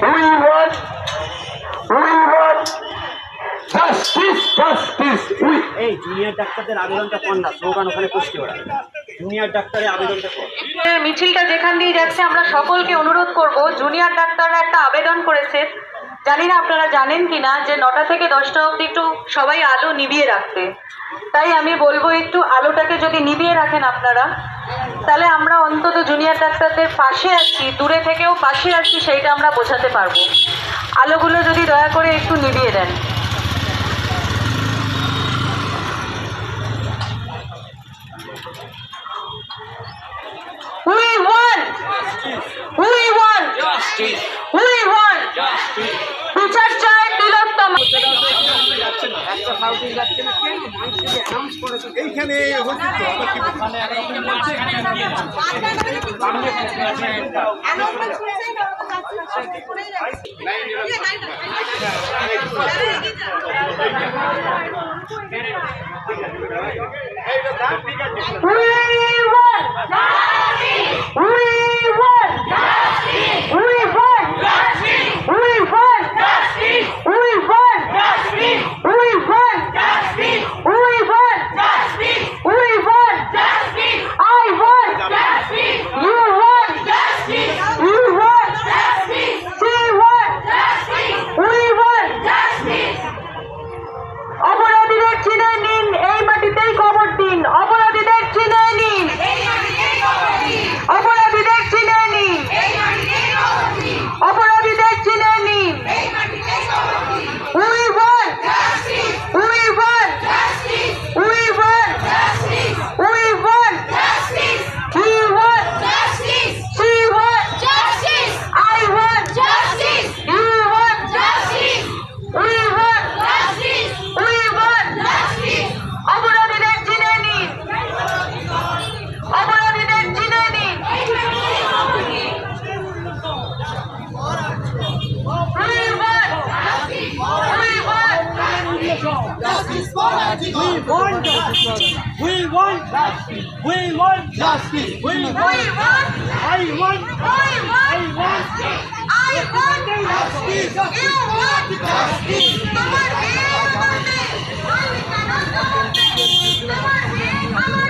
We want justice, justice. এই junior ডাক্তারদের আবেদনটা কোন না স্লোগান ওখানে পুষ্টি ওরা জুনিয়র ডাক্তারের আবেদনটা কোন মিছিলটা যেখান দিয়ে যাচ্ছে আমরা সকলকে অনুরোধ করব জুনিয়র ডাক্তাররা একটা আবেদন করেছে জানি না আপনারা জানেন কিনা যে 9টা থেকে 10টা অবধি একটু সবাই আলো নিভিয়ে রাখতে তাই আমি বলবো একটু আলোটাকে যদি নিভিয়ে রাখেন আপনারা তাহলে আমরা অন্তত জুনিয়র ডাক্তারদের পাশে আছি দূরে থেকেও পাশে আছি সেইটা আমরা বোঝাতে পারবো আলোগুলো যদি দয়া করে একটু নিভিয়ে দেন We want justice. We want justice. বিচার চাই তিলোত্তম একটা সাউথিং যাচ্ছে না কেন মানুষকে অ্যানাউন্স করেছে এইখানে হচ্ছে তো আবার কি মানে একরকম বলছে অ্যানাউন্সমেন্ট শুনেছেন অপরাধীদের চিনে নিন এই মাটিতেই খবর দিন অপরাধীদের চিনে নিন অপরাধীদের চিনে নিন অপরাধীদের চিনে নিন We want justice. We want justice. We want justice. We want justice. We want justice. She wants justice. I want justice. You want justice. We want justice. We want justice. অপরাধীদের চিনে নিন অপরাধীদের চিনে নিন We want justice for Antigua. We want justice. We want justice. We want justice. We want. I want. I want. I want justice. You want justice. তোমার হে আমাদের, আমি কেন তোমার হে, তোমার হে আমাদের।